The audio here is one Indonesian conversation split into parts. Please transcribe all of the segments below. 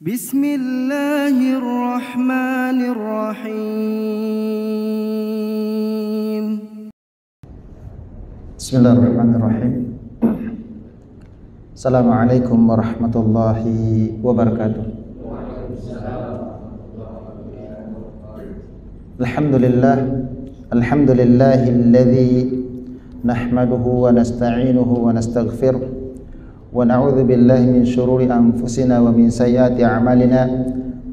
Bismillahirrahmanirrahim. Bismillahirrahmanirrahim. Assalamualaikum warahmatullahi wabarakatuh. Alhamdulillahilladzi nahmaduhu wa nasta'inuhu wa nastaghfiruh wa na'udzu billahi min syururi anfusina wa min sayyiati a'malina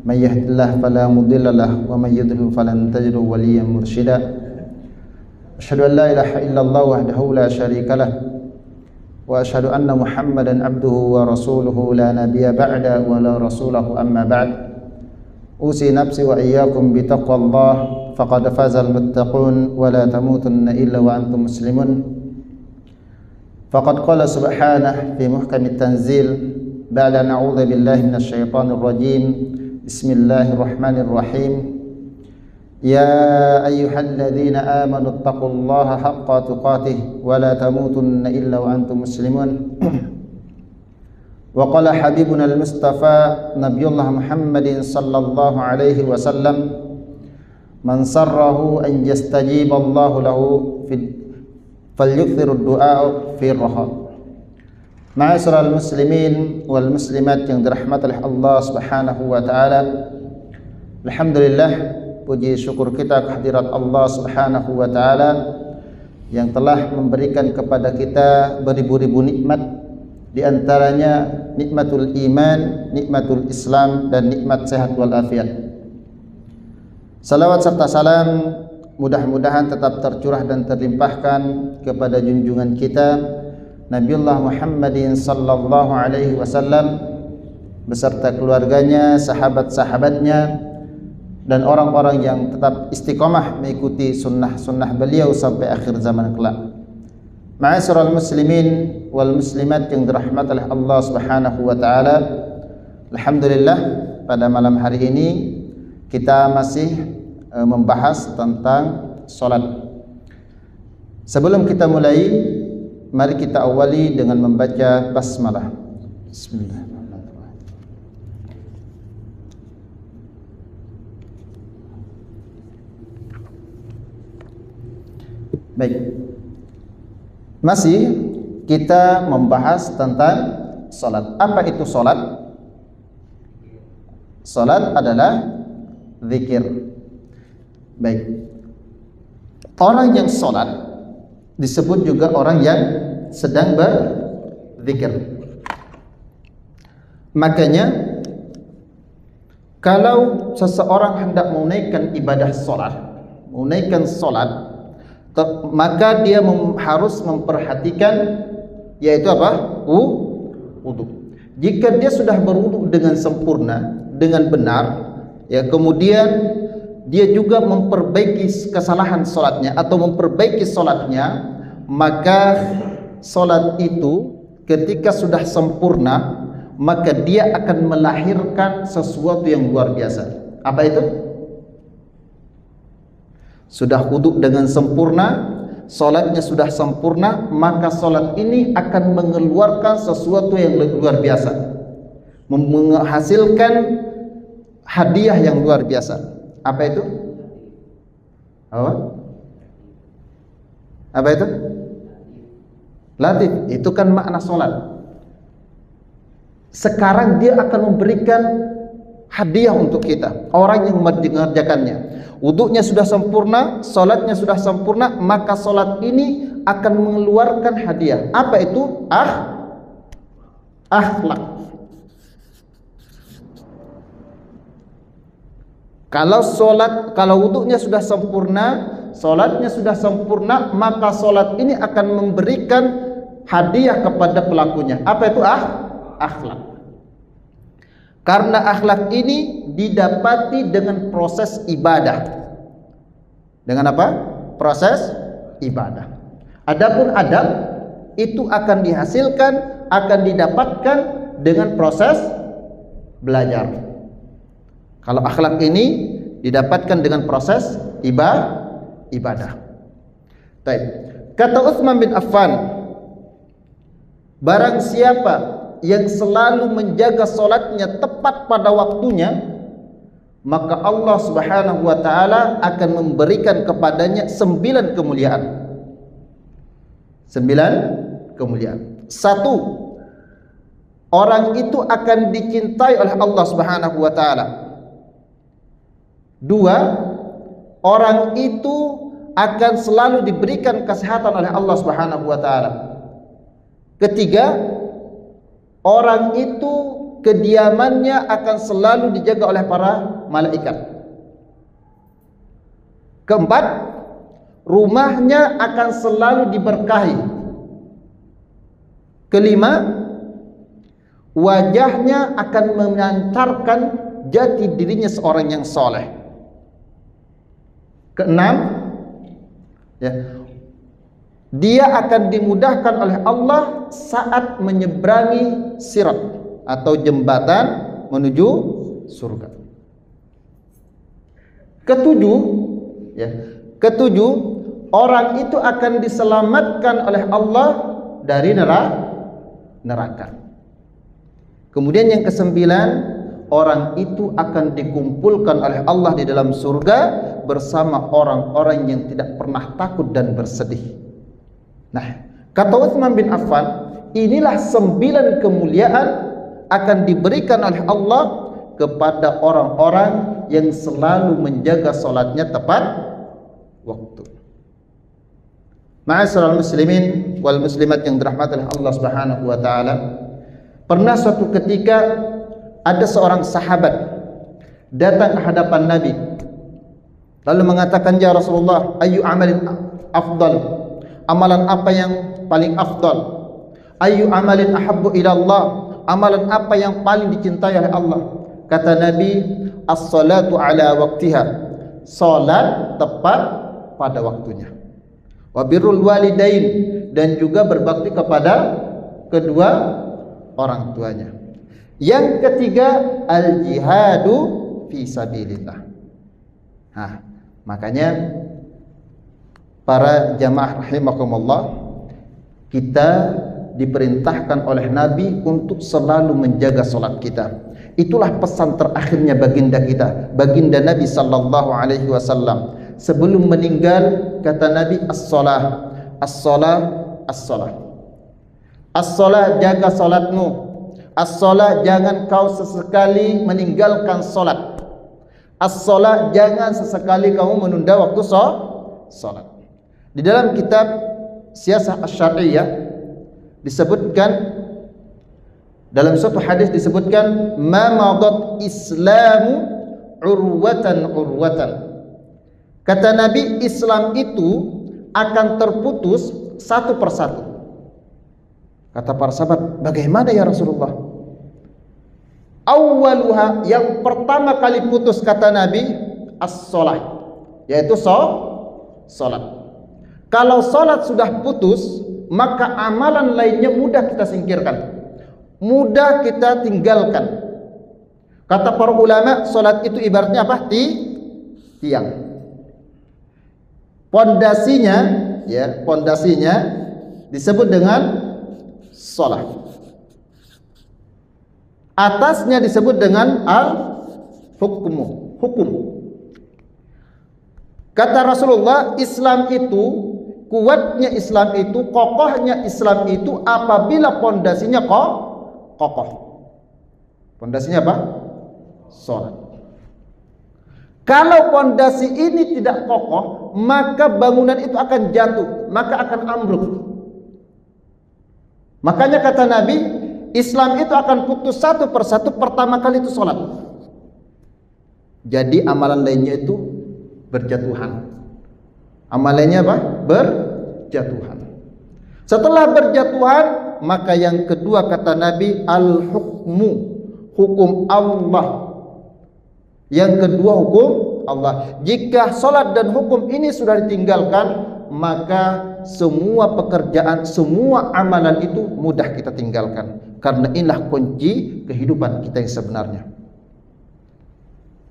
may yahdihillahu fala mudilla lahu wa may yudlil falan tajidu waliyyan mursyida. Asyhadu an la ilaha illallah wahdahu la syarika lah wa asyhadu anna Muhammadan abduhu wa rasuluhu la nabiyya ba'da wa la rasulahu amma ba'd. Usi nafsi wa iyyakum bi taqwallah faqad fazal muttaqun wa la tamutunna illa wa antum muslimun. Faqad qala subhanahu fi muhkamit tanzil ba'da na'udzu billahi minasy syaithanir rajim. Bismillahirrahmanirrahim. Ya ayyuhalladzina amanu taqullaha haqqa tuqatih wa la tamutunna illa wa antum muslimun. Wa qala habibuna al-mustafa nabiyullah Muhammadin sallallahu alaihi wasallam, man sarrahu an yastajiba Allahu lahu falyukthiru ad-du'a fi raha. Ma'asyiral muslimin wal muslimat yang dirahmati oleh Allah Subhanahu wa taala. Alhamdulillah, puji syukur kita kehadirat Allah Subhanahu wa taala yang telah memberikan kepada kita beribu-ribu nikmat, di antaranya nikmatul iman, nikmatul Islam, dan nikmat sehat wal afiat. Salawat serta salam mudah-mudahan tetap tercurah dan terlimpahkan kepada junjungan kita Nabiullah Muhammadin sallallahu alaihi wasallam beserta keluarganya, sahabat-sahabatnya, dan orang-orang yang tetap istiqomah mengikuti sunnah-sunnah beliau sampai akhir zaman kelak. Ma'asyiral muslimin wal muslimat yang dirahmati oleh Allah Subhanahu wa taala. Alhamdulillah, pada malam hari ini kita masih membahas tentang salat. Sebelum kita mulai, mari kita awali dengan membaca basmalah. Bismillahirrahmanirrahim. Baik. Masih kita membahas tentang salat. Apa itu salat? Salat adalah zikir. Baik. Orang yang salat disebut juga orang yang sedang berzikir. Makanya kalau seseorang hendak menunaikan ibadah salat, menunaikan salat, maka dia harus memperhatikan, yaitu apa? Wudu. Jika dia sudah berwudu dengan sempurna, dengan benar, ya, kemudian dia juga memperbaiki kesalahan salatnya atau memperbaiki salatnya, maka salat itu ketika sudah sempurna, maka dia akan melahirkan sesuatu yang luar biasa. Apa itu? Sudah wudu dengan sempurna, salatnya sudah sempurna, maka salat ini akan mengeluarkan sesuatu yang luar biasa, menghasilkan hadiah yang luar biasa. Apa itu? Apa itu? Latif. Itu kan makna salat. Sekarang dia akan memberikan hadiah untuk kita, orang yang mengerjakannya. Wudunya sudah sempurna, salatnya sudah sempurna, maka salat ini akan mengeluarkan hadiah. Apa itu? Akhlak. Kalau wudunya sudah sempurna, salatnya sudah sempurna, maka salat ini akan memberikan hadiah kepada pelakunya. Apa itu? Akhlak. Karena akhlak ini didapati dengan proses ibadah. Dengan apa? Proses ibadah. Adapun adab itu akan dihasilkan, akan didapatkan dengan proses belajar. Kalau akhlak ini didapatkan dengan proses ibadah. Baik. Kata Utsman bin Affan, barang siapa yang selalu menjaga salatnya tepat pada waktunya, maka Allah Subhanahu wa taala akan memberikan kepadanya 9 kemuliaan. 9 kemuliaan. 1, orang itu akan dicintai oleh Allah Subhanahu wa taala. 2, orang itu akan selalu diberikan kesehatan oleh Allah Subhanahu wa taala. 3, orang itu kediamannya akan selalu dijaga oleh para malaikat. 4, rumahnya akan selalu diberkahi. 5, wajahnya akan memancarkan jati dirinya seorang yang soleh. 6, ya, dia akan dimudahkan oleh Allah saat menyeberangi sirat atau jembatan menuju surga. 7, ya, 7, orang itu akan diselamatkan oleh Allah dari neraka. Kemudian yang 9, orang itu akan dikumpulkan oleh Allah di dalam surga bersama orang-orang yang tidak pernah takut dan bersedih. Nah, kata Utsman bin Affan, inilah 9 kemuliaan akan diberikan oleh Allah kepada orang-orang yang selalu menjaga salatnya tepat waktu. Ma'asyiral muslimin wal muslimat yang dirahmati oleh Allah Subhanahu wa taala, pernah suatu ketika ada seorang sahabat datang ke hadapan Nabi lalu mengatakan, "Ya Rasulullah, ayu amalin afdal?" Amalan apa yang paling afdal? Ayu amalin ahabbu ila Allah? Amalan apa yang paling dicintai oleh Allah? Kata Nabi, as-salatu ala waqtiha. Salat tepat pada waktunya. Wa birrul walidain, dan juga berbakti kepada kedua orang tuanya. Yang ketiga, al-jihadu fi sabilillah. Nah, makanya para jamaah rahimakumullah, kita diperintahkan oleh Nabi untuk selalu menjaga salat kita. Itulah pesan terakhirnya baginda kita, baginda Nabi sallallahu alaihi wasallam. Sebelum meninggal kata Nabi, as-shalah, as-shalah, as-shalah. As-shalah, jaga salatmu. As-shalah, jangan kau sesekali meninggalkan salat. As-shalah, jangan sesekali kamu menunda waktu salat. Di dalam kitab Siyasah Asy-Syar'iyyah disebutkan, dalam suatu hadis disebutkan, ma madat islamu urwatan urwatan. Kata Nabi, Islam itu akan terputus satu persatu. Kata para sahabat, bagaimana ya Rasulullah? Awwaluha, yang pertama kali putus kata Nabi, as-shalah, yaitu salat. Kalau salat sudah putus, maka amalan lainnya mudah kita singkirkan, mudah kita tinggalkan. Kata para ulama, salat itu ibaratnya apa? Tiang. Pondasinya, ya, pondasinya disebut dengan salat. Atasnya disebut dengan al-hukmu, hukum. Kata Rasulullah, Islam itu, kuatnya Islam itu, kokohnya Islam itu apabila pondasinya kokoh. Pondasinya apa? Salat. Kalau pondasi ini tidak kokoh, maka bangunan itu akan jatuh, maka akan ambruk. Makanya kata Nabi, Islam itu akan putus satu persatu, pertama kali itu salat. Jadi amalan lainnya itu berjatuhan. Amalannya apa? Berjatuhan. Setelah berjatuhan, maka yang kedua kata Nabi, al-hukmu, hukum Allah. Yang kedua hukum Allah. Jika salat dan hukum ini sudah ditinggalkan, maka semua pekerjaan, semua amalan itu mudah kita tinggalkan. Karena inilah kunci kehidupan kita yang sebenarnya.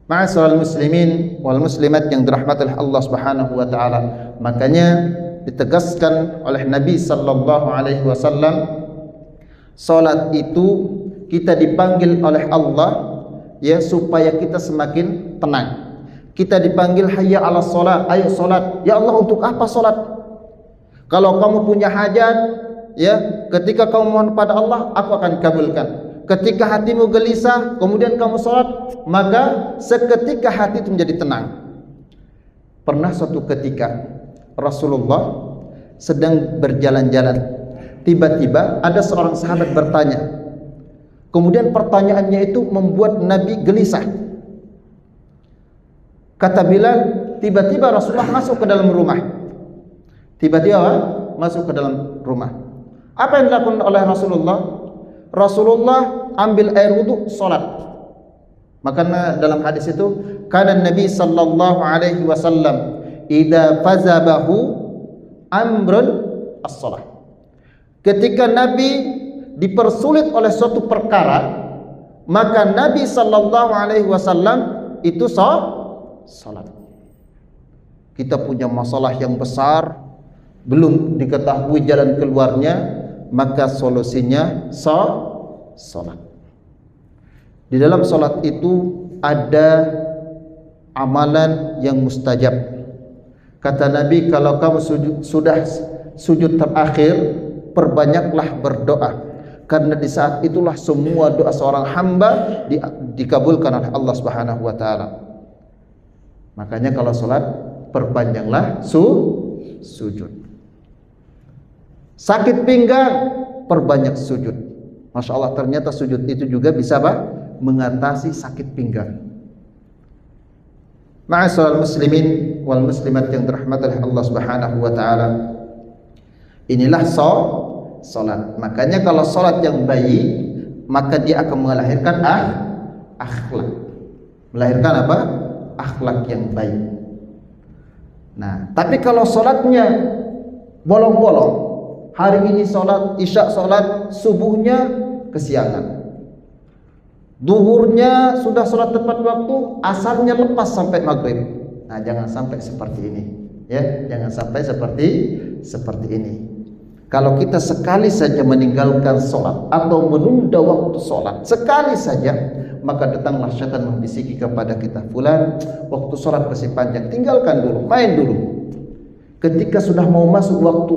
Ma'asyiral muslimin wal muslimat yang dirahmati oleh Allah Subhanahu wa taala. Makanya ditegaskan oleh Nabi sallallahu alaihi wasallam, Salat itu kita dipanggil oleh Allah ya supaya kita semakin tenang. Kita dipanggil hayya 'alas shalah, ayo salat. Ya Allah, untuk apa salat? Kalau kamu punya hajat, ya, ketika kamu mohon pada Allah, aku akan kabulkan. Ketika hatimu gelisah, kemudian kamu salat, maka seketika hati itu menjadi tenang. Pernah suatu ketika Rasulullah sedang berjalan-jalan, tiba-tiba ada seorang sahabat bertanya. Kemudian pertanyaannya itu membuat Nabi gelisah. Kata Bilal, tiba-tiba Rasulullah masuk ke dalam rumah. Tiba-tiba masuk ke dalam rumah. Apa yang dilakukan oleh Rasulullah? Rasulullah ambil air wudu, salat. Makanya dalam hadis itu, kana Nabi sallallahu alaihi wasallam idza fazabahu amrun as-salah. Ketika Nabi dipersulit oleh suatu perkara, maka Nabi sallallahu alaihi wasallam itu salat. Kita punya masalah yang besar, belum diketahui jalan keluarnya, maka solusinya salat. Di dalam salat itu ada amalan yang mustajab. Kata Nabi, kalau kamu sudah sujud terakhir, perbanyaklah berdoa, karena di saat itulah semua doa seorang hamba dikabulkan oleh Allah Subhanahu wa taala. Makanya kalau salat perpanjanglah sujud. Sakit pinggang, perbanyak sujud. Masya Allah, ternyata sujud itu juga bisa mengatasi sakit pinggang. Ma'asyiral muslimin wal muslimat yang dirahmati oleh Allah Subhanahu wa taala. Inilah salat. Makanya kalau salat yang baik, maka dia akan melahirkan akhlak. Melahirkan apa? Akhlak yang baik. Nah, tapi kalau salatnya bolong-bolong, hari ini salat, isya salat, subuhnya kesiangan, duhurnya sudah salat tepat waktu, asarnya lepas sampai maghrib. Nah, jangan sampai seperti ini, ya, jangan sampai seperti ini. Kalau kita sekali saja meninggalkan salat atau menunda waktu salat sekali saja, maka datanglah syaitan membisiki kepada kita, fulan, waktu salat masih panjang, tinggalkan dulu, main dulu. Ketika sudah mau masuk waktu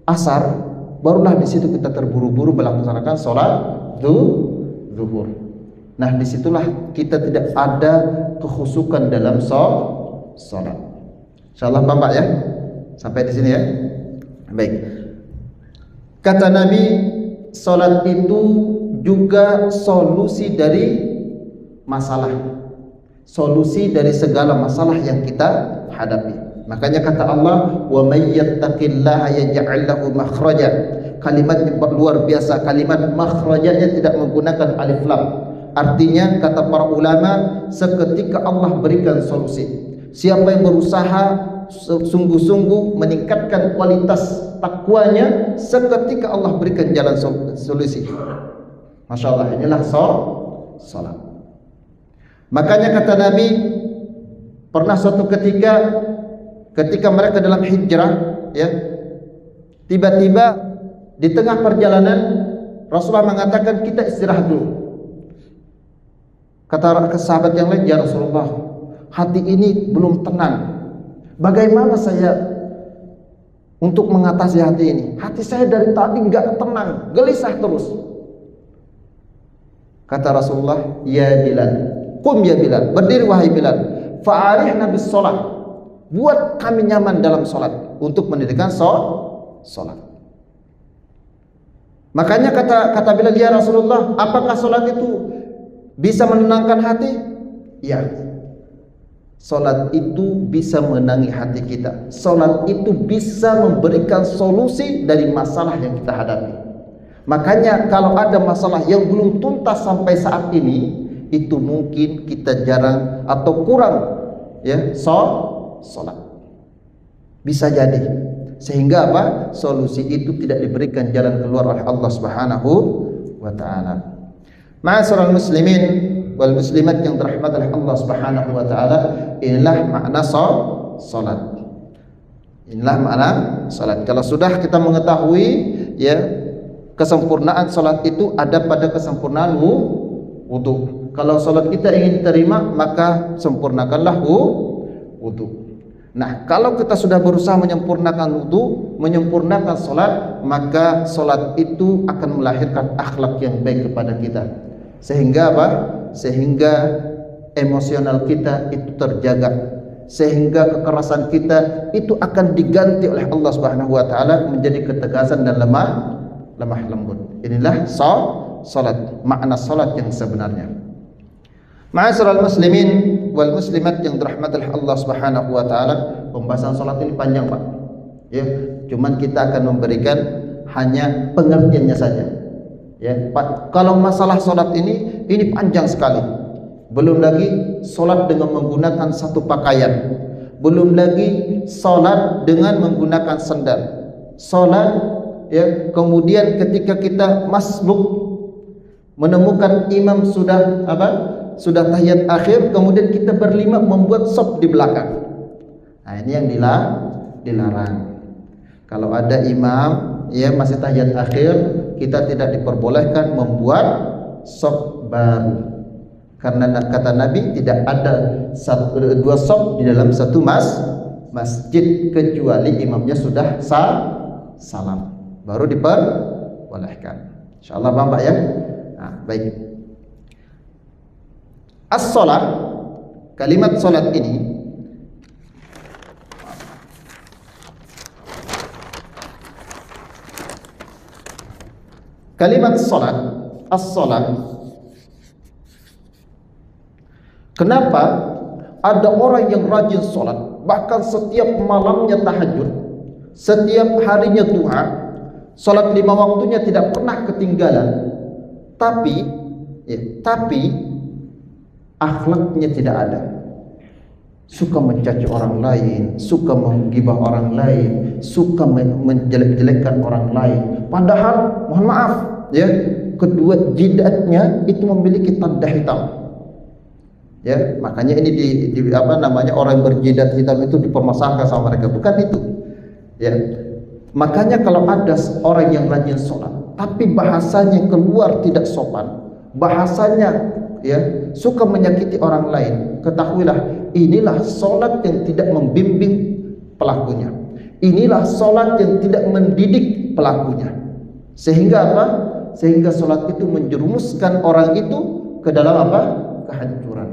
asar, barulah di situ kita terburu-buru melaksanakan salat zuhur. Nah, disitulah kita tidak ada kekhusukan dalam salat. Insyaallah Bapak ya. Sampai di sini ya. Baik. Kata Nabi, salat itu juga solusi dari masalah, solusi dari segala masalah yang kita hadapi. Makanya kata Allah, wa may yattaqillaha yaj'al lahu makhraja. Kalimat yang luar biasa, kalimat makhrajanya tidak menggunakan alif lam. Artinya kata para ulama, seketika Allah berikan solusi. Siapa yang berusaha sungguh-sungguh meningkatkan kualitas takwanya, seketika Allah berikan jalan solusi. Masya Allah, inilah salat. Makanya kata Nabi, pernah suatu ketika mereka dalam hijrah, ya, tiba-tiba di tengah perjalanan Rasulullah mengatakan, kita istirahat dulu. Kata sahabat yang lain, ya Rasulullah, hati ini belum tenang. Bagaimana saya untuk mengatasi hati ini? Hati saya dari tadi enggak tenang, gelisah terus. Kata Rasulullah, ya Bilal, qum ya Bilal, berdiri wahai Bilal, fa'arihna bis shalah, buat kami nyaman dalam salat, untuk mendirikan salat. Makanya kata Bilal, ya Rasulullah, apakah salat itu bisa menenangkan hati? Ya. Salat itu bisa menenangi hati kita. Salat itu bisa memberikan solusi dari masalah yang kita hadapi. Makanya kalau ada masalah yang belum tuntas sampai saat ini, itu mungkin kita jarang atau kurang, ya, salat. Bisa jadi. Sehingga apa? Solusi itu tidak diberikan jalan keluar oleh Allah Subhanahu wa taala. Ma'asyiral muslimin wal muslimat yang dirahmati oleh Allah Subhanahu wa taala, inilah makna salat. Inilah makna salat. Kalau sudah kita mengetahui, ya, Kesempurnaan salat itu ada pada kesempurnaan wudu. Kalau salat kita ingin diterima, maka sempurnakanlah wudu. Nah, kalau kita sudah berusaha menyempurnakan wudu, menyempurnakan salat, maka salat itu akan melahirkan akhlak yang baik kepada kita. Sehingga apa? Sehingga emosional kita itu terjaga, sehingga kekerasan kita itu akan diganti oleh Allah Subhanahu wa taala menjadi ketegasan dan lemah lembut. Inilah salat, makna salat yang sebenarnya. Ma'asyiral muslimin wal muslimat yang dirahmati oleh Allah Subhanahu wa taala, pembahasan salat ini panjang, Pak. Ya, cuman kita akan memberikan hanya pengertiannya saja. Ya, Pak, kalau masalah salat ini panjang sekali. Belum lagi salat dengan menggunakan satu pakaian. Belum lagi salat dengan menggunakan sandal. Salat, ya, kemudian ketika kita masbuk menemukan imam sudah sudah tahiyat akhir, kemudian kita berlima membuat saf di belakang. Nah, ini yang dilarang. Kalau ada imam ya masih tahiyat akhir, kita tidak diperbolehkan membuat saf baru. Karena kata Nabi tidak ada dua saf di dalam satu masjid kecuali imamnya sudah salam, baru diperbolehkan. Insyaallah paham Pak ya. Nah, baik. As-shalah, kalimat salat ini kalimat salat, as-shalah. Kenapa ada orang yang rajin salat, bahkan setiap malamnya tahajud, setiap harinya duha, salat 5 waktunya tidak pernah ketinggalan, tapi akhlaknya tidak ada. Suka mencaci orang lain, suka menggibah orang lain, suka menjelek-jelekkan orang lain. Padahal mohon maaf ya, kedua jidatnya itu memiliki tanda hitam. Ya, makanya ini orang berjidat hitam itu dipermasalahkan sama mereka, bukan itu. Ya. Makanya kalau ada orang yang rajin sholat tapi bahasanya keluar tidak sopan, bahasanya ya suka menyakiti orang lain, ketahuilah inilah sholat yang tidak membimbing pelakunya. Inilah sholat yang tidak mendidik pelakunya. Sehingga apa? Sehingga sholat itu menjerumuskan orang itu ke dalam apa? Kehancuran.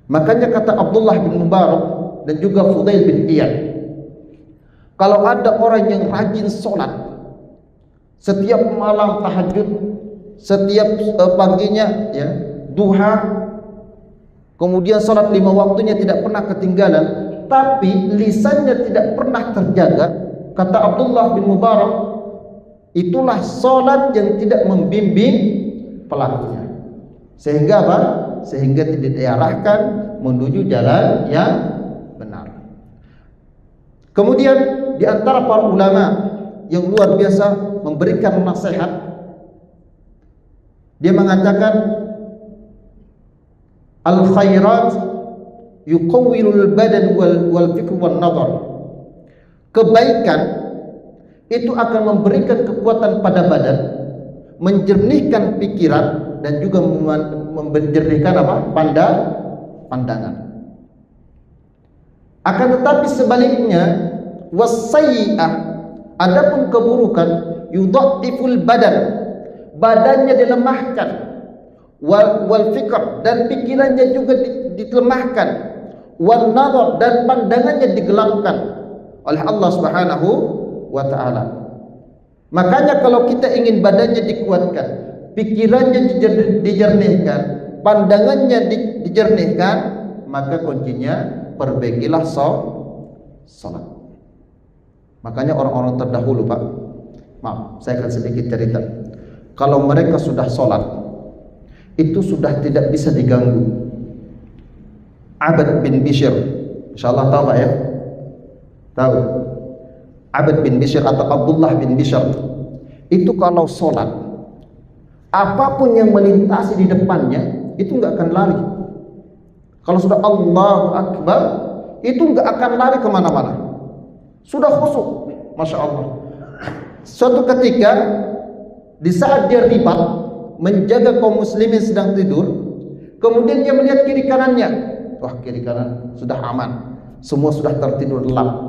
Makanya kata Abdullah bin Mubarak dan juga Fudail bin Iyad, kalau ada orang yang rajin sholat, setiap malam tahajud, setiap paginya ya duha, kemudian sholat 5 waktunya tidak pernah ketinggalan, tapi lisannya tidak pernah terjaga, kata Abdullah bin Mubarak, itulah sholat yang tidak membimbing pelakunya. Sehingga apa? Sehingga tidak diarahkan menuju jalan yang benar. Kemudian di antara para ulama yang luar biasa memberikan nasihat, dia mengatakan al khairat yuqawwilul badan wal fikr wan nadar. Kebaikan itu akan memberikan kekuatan pada badan, menjernihkan pikiran dan juga menjernihkan apa? Pandangan. Akan tetapi sebaliknya, wasayyi'ah, adapun keburukan, yudha'iful badan, badannya dilemahkan, wal fikr, dan pikirannya juga dilemahkan, wan nadhar, dan pandangannya digelapkan oleh Allah Subhanahu wa taala. Makanya kalau kita ingin badannya dikuatkan, pikirannya dijernihkan, pandangannya dijernihkan, maka kuncinya perbaikilah salat. Makanya orang-orang terdahulu, Pak, maaf, saya akan sedikit cerita. Kalau mereka sudah salat, itu sudah tidak bisa diganggu. Abad bin Bishr, insyaallah tahu Pak ya? Tahu? Abad bin Bishr atau Abdullah bin Bishr, itu kalau salat, apapun yang melintasi di depannya itu nggak akan lari. Kalau sudah Allahu Akbar, itu nggak akan lari kemana-mana. Sudah khusyuk, masya Allah. Suatu ketika Di saat dia ribat menjaga kaum muslimin sedang tidur, kemudian dia melihat kiri kanannya. Wah, kiri kanan sudah aman, semua sudah tertidur lelap.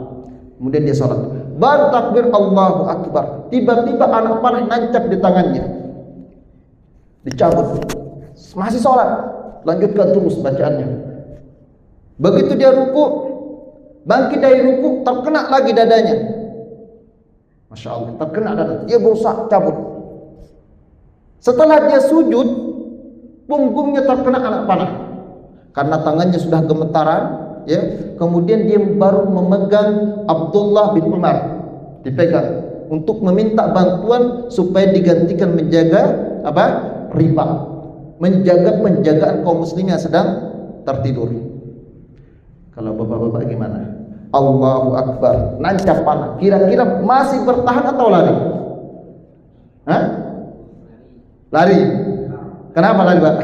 Kemudian dia sholat, baru takbir Allahu Akbar, tiba-tiba anak panah nancap di tangannya, dicabut. Masih sholat, lanjutkan terus bacaannya. Begitu dia ruku, bangkit dari ruku, terkena lagi dadanya. Masya Allah, terkena dada, dia berusaha cabut. Setelah dia sujud, punggungnya terkena anak panah karena tangannya sudah gemetaran, ya. Kemudian dia baru memegang Abdullah bin Umar, dipegang untuk meminta bantuan supaya digantikan menjaga apa? Riba, menjaga penjagaan kaum muslimin yang sedang tertidur. Kalau bapak-bapak gimana? Allahu Akbar, nancap panah, kira-kira masih bertahan atau lari? Hah? Lari. Kenapa lari, Pak?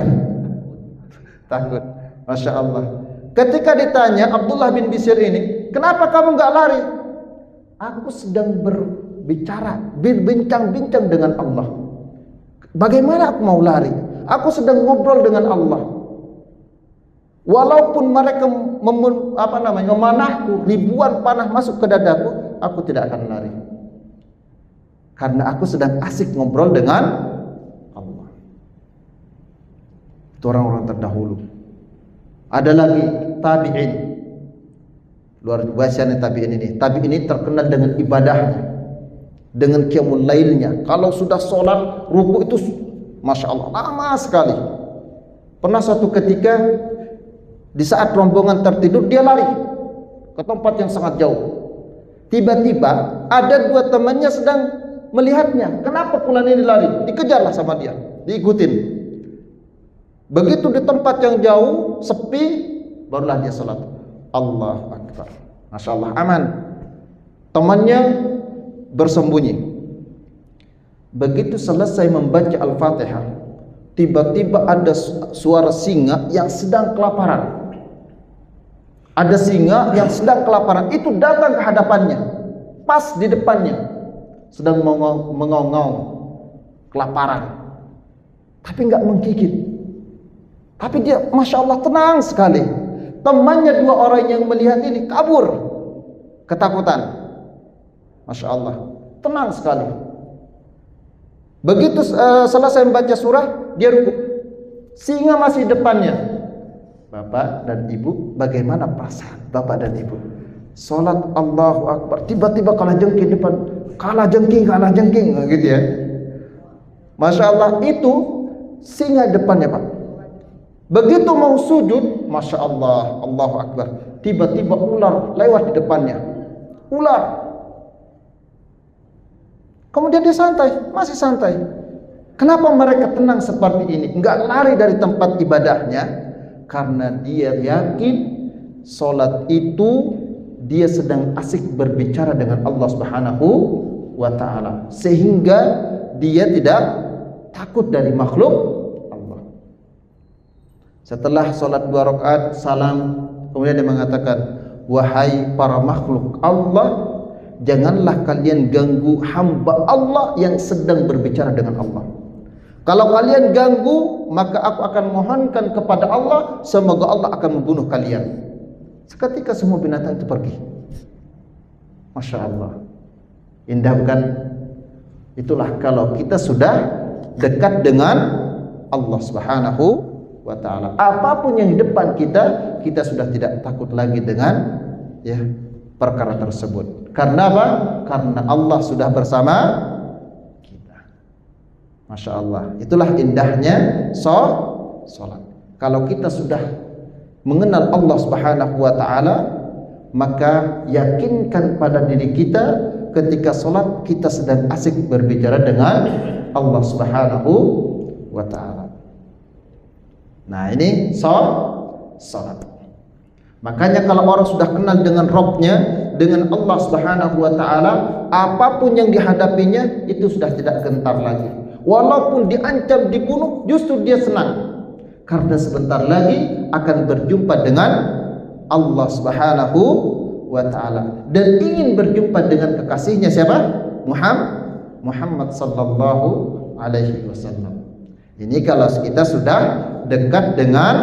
Takut. Masya Allah. Ketika ditanya Abdullah bin Bishr ini, kenapa kamu nggak lari? Aku sedang berbicara, berbincang-bincang dengan Allah. Bagaimana aku mau lari? Aku sedang ngobrol dengan Allah. Walaupun mereka memanahku, ribuan panah masuk ke dadaku, aku tidak akan lari. Karena aku sedang asik ngobrol dengan Allah. Itu orang-orang terdahulu. Ada lagi tabi'in. Luar biasa nih tabi'in ini. Tabi'in ini terkenal dengan ibadahnya, dengan qiyamul lailnya. Kalau sudah sholat, ruku itu Masya Allah lama sekali. Pernah suatu ketika di saat rombongan tertidur, dia lari ke tempat yang sangat jauh. Tiba-tiba ada dua temannya sedang melihatnya. Kenapa fulan ini lari? Dikejarlah sama dia, diikutin. Begitu di tempat yang jauh, sepi, barulah dia salat. Allahu Akbar. Masya Allah, aman. Temannya bersembunyi. Begitu selesai membaca Al-Fatihah, tiba-tiba ada suara singa yang sedang kelaparan. Ada singa yang sedang kelaparan, itu datang ke hadapannya, pas di depannya, sedang mengaum-ngaum kelaparan, tapi nggak menggigit. Tapi dia Masya Allah tenang sekali. Temannya dua orang yang melihat ini kabur, ketakutan. Masya Allah, tenang sekali. Begitu selesai membaca surah, dia ruku. Singa masih depannya. Bapak dan ibu, bagaimana perasaan bapak dan ibu? Salat Allahu Akbar, tiba-tiba kalah jengking depan, kalah jengking, gitu ya. Masya Allah, itu singa depannya, Pak. Begitu mau sujud, Masya Allah, Allahu Akbar, tiba-tiba ular lewat di depannya. Ular. Kemudian dia santai, masih santai. Kenapa mereka tenang seperti ini? Enggak lari dari tempat ibadahnya, karena dia yakin solat itu dia sedang asik berbicara dengan Allah Subhanahu wa Ta'ala, sehingga dia tidak takut dari makhluk Allah. Setelah solat 2 rakaat salam, kemudian dia mengatakan, wahai para makhluk Allah, janganlah kalian ganggu hamba Allah yang sedang berbicara dengan Allah. Kalau kalian ganggu, maka aku akan mohonkan kepada Allah, semoga Allah akan membunuh kalian. Seketika semua binatang itu pergi. Masya Allah, indah bukan? Itulah kalau kita sudah dekat dengan Allah Subhanahu wa Ta'ala. Apapun yang di depan kita, kita sudah tidak takut lagi dengan perkara tersebut. Karena apa? Karena Allah sudah bersama kita. Masya Allah, itulah indahnya sholat. Kalau kita sudah mengenal Allah Subhanahu wa Ta'ala, maka yakinkan pada diri kita ketika sholat kita sedang asik berbicara dengan Allah Subhanahu wa Ta'ala. Nah, ini sholat. Makanya kalau orang sudah kenal dengan Rabbnya, dengan Allah Subhanahu wa Ta'ala, apapun yang dihadapinya itu sudah tidak gentar lagi. Walaupun diancam dibunuh, justru dia senang, karena sebentar lagi akan berjumpa dengan Allah Subhanahu wa Ta'ala, dan ingin berjumpa dengan kekasihnya siapa? Muhammad sallallahu alaihi wasallam. Ini kalau kita sudah dekat dengan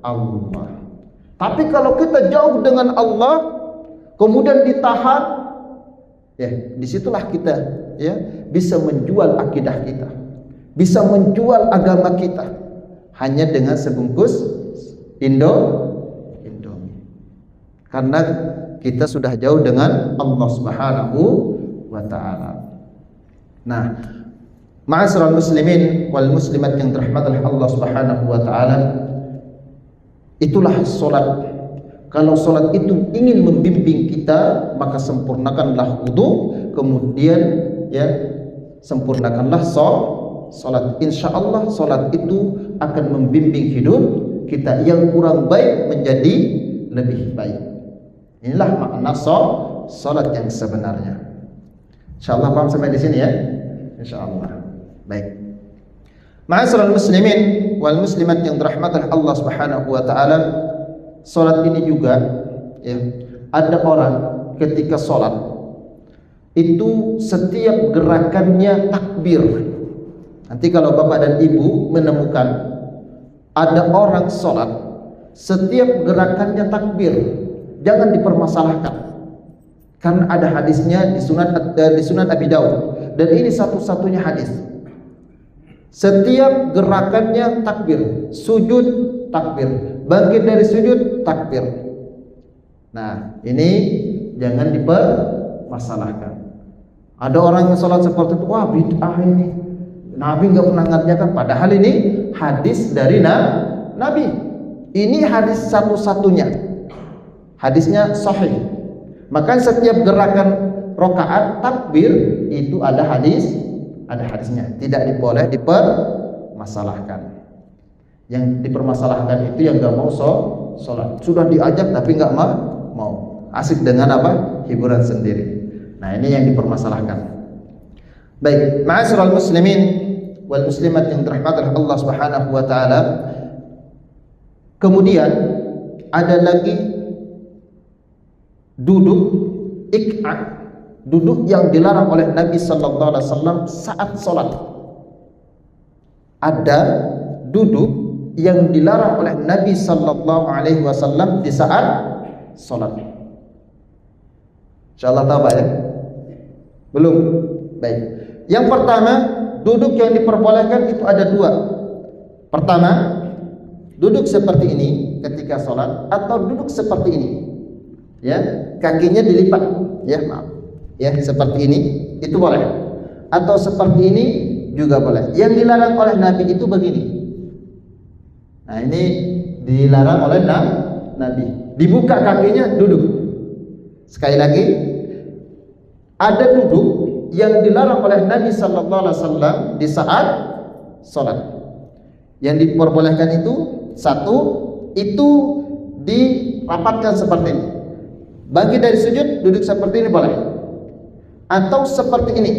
Allah. Tapi kalau kita jauh dengan Allah, kemudian ditahan, ya disitulah kita ya bisa menjual akidah kita, bisa menjual agama kita hanya dengan sebungkus Indomie. Karena kita sudah jauh dengan Allah Subhanahu wa taala. Nah, ma'asyiral muslimin wal muslimat yang dirahmati oleh Allah Subhanahu wa taala, itulah salat. Kalau salat itu ingin membimbing kita, maka sempurnakanlah wudu, kemudian ya sempurnakanlah salat. Insyaallah salat itu akan membimbing hidup kita yang kurang baik menjadi lebih baik. Inilah makna salat yang sebenarnya. Insyaallah paham sampai di sini ya? Insyaallah. Baik. Ma'asyiral muslimin wal muslimat yang dirahmati oleh Allah Subhanahu wa taala, salat ini juga ya, ada orang ketika salat itu setiap gerakannya takbir. Nanti kalau Bapak dan Ibu menemukan ada orang salat setiap gerakannya takbir, jangan dipermasalahkan. Karena ada hadisnya di Sunan Abi Daud, dan ini satu-satunya hadis. Setiap gerakannya takbir, sujud takbir, bangkit dari sujud takbir. Nah, ini jangan dipermasalahkan. Ada orang yang sholat seperti itu, wah bid'ah ini, Nabi nggak pernah ngajarkan. Padahal ini hadis dari Nabi. Ini hadis satu-satunya, hadisnya sahih. Maka setiap gerakan rakaat takbir itu ada hadisnya, tidak boleh dipermasalahkan. Yang dipermasalahkan itu yang nggak mau sholat, sudah diajak tapi nggak mau, asik dengan apa? Hiburan sendiri. Nah, ini yang dipermasalahkan. Baik, ma'asyiral muslimin wal muslimat yang dirahmati oleh Allah Subhanahu wa taala. Kemudian ada lagi duduk ik'ah, duduk yang dilarang oleh Nabi sallallahu alaihi wasallam saat salat. Ada duduk yang dilarang oleh Nabi sallallahu alaihi wasallam di saat salat. Insyaallah tahu ya? Belum? Baik. Yang pertama, duduk yang diperbolehkan itu ada dua. Pertama, duduk seperti ini ketika salat, atau duduk seperti ini. Ya, kakinya dilipat, ya maaf, ya seperti ini itu boleh, atau seperti ini juga boleh. Yang dilarang oleh Nabi itu begini. Nah, ini dilarang oleh Nabi. Dibuka kakinya, duduk. Sekali lagi, ada duduk yang dilarang oleh Nabi sallallahu alaihi wasallam di saat salat. Yang diperbolehkan itu satu, itu dirapatkan seperti ini. Bangkit dari sujud, duduk seperti ini boleh, atau seperti ini.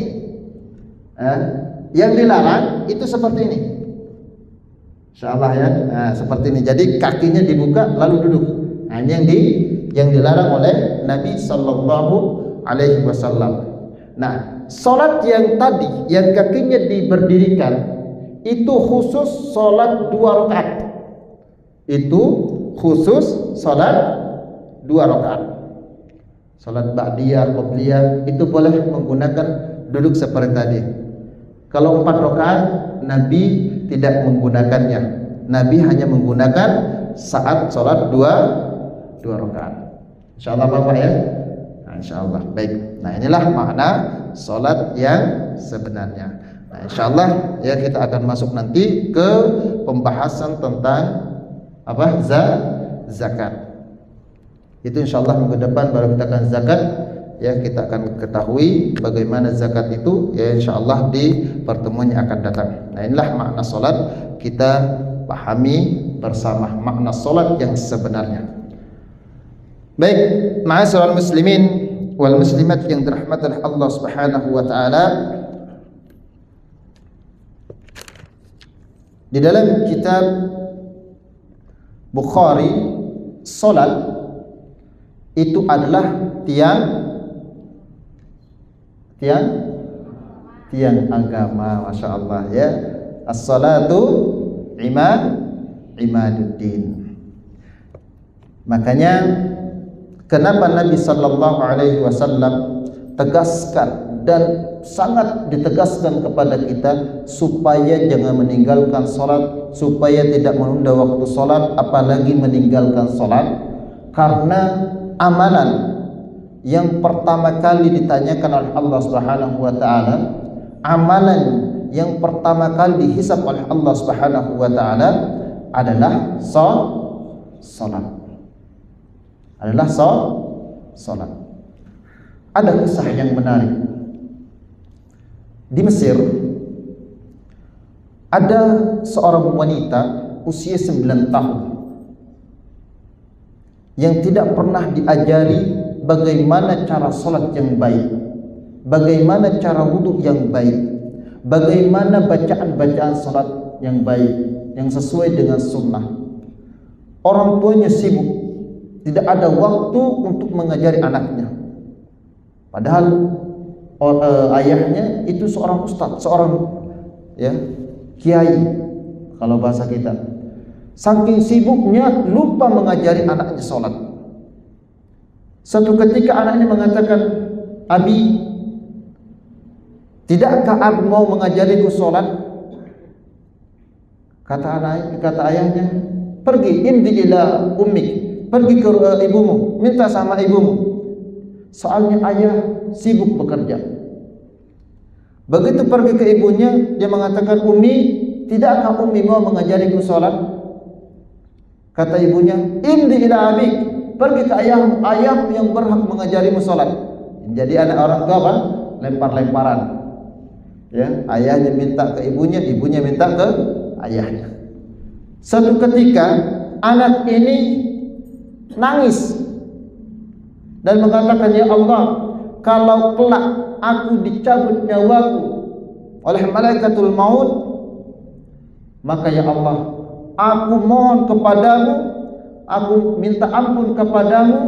Yang dilarang itu seperti ini. Insyaallah ya. Nah, seperti ini. Jadi kakinya dibuka lalu duduk. Nah, ini yang dilarang oleh Nabi sallallahu alaihi wasallam. Nah, salat yang tadi yang kakinya diberdirikan itu khusus salat 2 rakaat. Itu khusus salat 2 rakaat. Salat ba'diyah, qabliyah itu boleh menggunakan duduk seperti tadi. Kalau 4 rakaat Nabi tidak menggunakannya. Nabi hanya menggunakan saat salat 2 rakaat. Insyaallah Bapak ya. Nah, insyaallah. Baik. Nah, inilah makna salat yang sebenarnya. Nah, insyaallah ya kita akan masuk nanti ke pembahasan tentang apa? Zakat. Itu insyaallah minggu depan baru kita akan zakat, ya kita akan ketahui bagaimana zakat itu ya insyaallah di pertemuan yang akan datang. Nah, inilah makna salat, kita pahami bersama makna salat yang sebenarnya. Baik, ma'asyiral muslimin wal muslimat yang dirahmati oleh Allah Subhanahu wa taala. Di dalam kitab Bukhari, salat itu adalah tiang tiang agama, masya Allah ya. As-salatu imaduddin. Makanya kenapa Nabi sallallahu alaihi wasallam tegaskan dan sangat ditegaskan kepada kita supaya jangan meninggalkan salat, supaya tidak menunda waktu salat, apalagi meninggalkan salat, karena amalan yang pertama kali ditanyakan oleh Allah Subhanahu wa taala, amalan yang pertama kali dihisab oleh Allah Subhanahu wa taala adalah salat. Adalah salat. Ada kisah yang menarik. Di Mesir ada seorang wanita usia 9 tahun yang tidak pernah diajari bagaimana cara salat yang baik, bagaimana cara wudhu yang baik, bagaimana bacaan-bacaan salat yang baik, yang sesuai dengan sunnah. Orang tuanya sibuk, tidak ada waktu untuk mengajari anaknya. Padahal ayahnya itu seorang ustadz, seorang kiai kalau bahasa kita. Saking sibuknya lupa mengajari anaknya sholat. Suatu ketika anaknya mengatakan, "Abi, tidakkah aku mau mengajariku sholat?" Kata ayahnya, "Pergi imdi ila ummik, pergi ke ibumu, minta sama ibumu." Soalnya ayah sibuk bekerja. Begitu pergi ke ibunya, dia mengatakan, "Umi, tidakkah Umi mau mengajariku sholat?" Kata ibunya, "Imdi ila abik, pergi ke ayahmu, ayahmu yang berhak mengajarimu sholat." Jadi anak orang tua apa? Lempar-lemparan. Ya, ayahnya minta ke ibunya, ibunya minta ke ayahnya. Suatu ketika anak ini nangis dan mengatakan, "Ya Allah, kalau kelak aku dicabut nyawaku oleh malaikatul maut, maka ya Allah, aku mohon kepadamu, aku minta ampun kepadamu,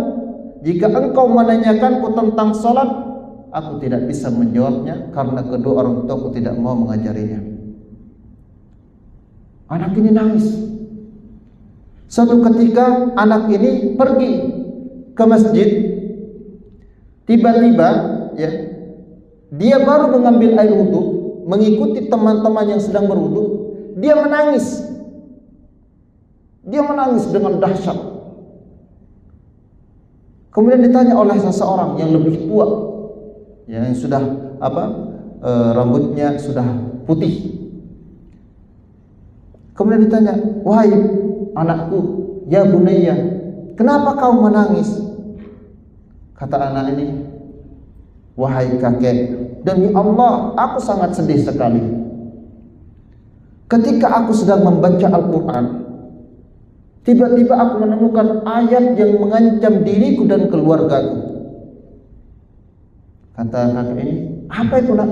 jika engkau menanyakanku tentang salat, aku tidak bisa menjawabnya karena kedua orang tuaku tidak mau mengajarinya." Anak ini nangis. Suatu ketika anak ini pergi ke masjid. Tiba-tiba ya, dia baru mengambil air wudhu, mengikuti teman-teman yang sedang berwudhu, dia menangis. Dia menangis dengan dahsyat. Kemudian ditanya oleh seseorang yang lebih tua, yang sudah rambutnya sudah putih. Kemudian ditanya, "Wahai anakku, ya bunayya, kenapa kau menangis?" Kata anak ini, "Wahai kakek, demi Allah, aku sangat sedih sekali. Ketika aku sedang membaca Al-Quran, tiba-tiba aku menemukan ayat yang mengancam diriku dan keluargaku." Kata kakek ini, "Apa itu nak?"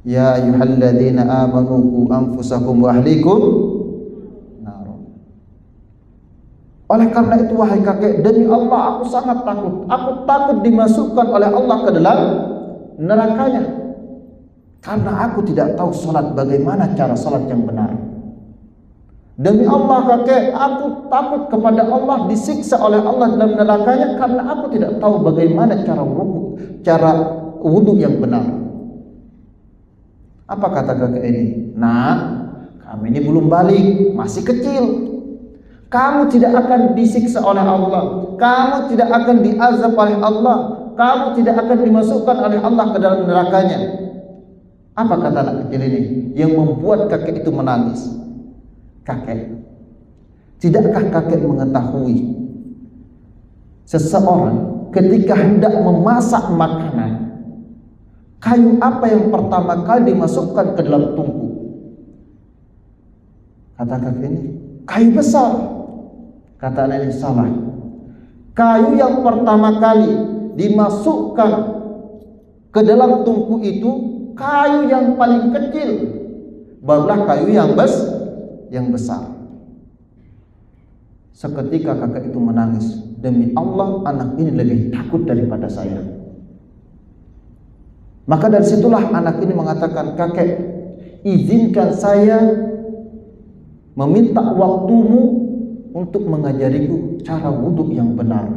"Ya ayyuhalladzina amanu qu anfusakum wa ahlikum nar." Oleh karena itu wahai kakek, demi Allah aku sangat takut. Aku takut dimasukkan oleh Allah ke dalam nerakanya. Karena aku tidak tahu salat, bagaimana cara salat yang benar. Demi Allah kakek, aku takut kepada Allah disiksa oleh Allah dalam nerakanya karena aku tidak tahu bagaimana cara wudu yang benar. Apa kata kakek ini? "Nah, kami ini belum balik, masih kecil. Kamu tidak akan disiksa oleh Allah, kamu tidak akan diazab oleh Allah, kamu tidak akan dimasukkan oleh Allah ke dalam nerakanya." Apa kata anak kecil ini yang membuat kakek itu menangis? "Kakek, tidakkah kakek mengetahui seseorang ketika hendak memasak makanan, kayu apa yang pertama kali dimasukkan ke dalam tungku?" Kata kakek ini, "Kayu besar." Kata anak ini, "Salah. Kayu yang pertama kali dimasukkan ke dalam tungku itu kayu yang paling kecil, barulah kayu yang besar." Seketika kakek itu menangis, "Demi Allah, anak ini lebih takut daripada saya." Maka dari situlah anak ini mengatakan, kakek, izinkan saya meminta waktumu untuk mengajariku cara wudhu yang benar,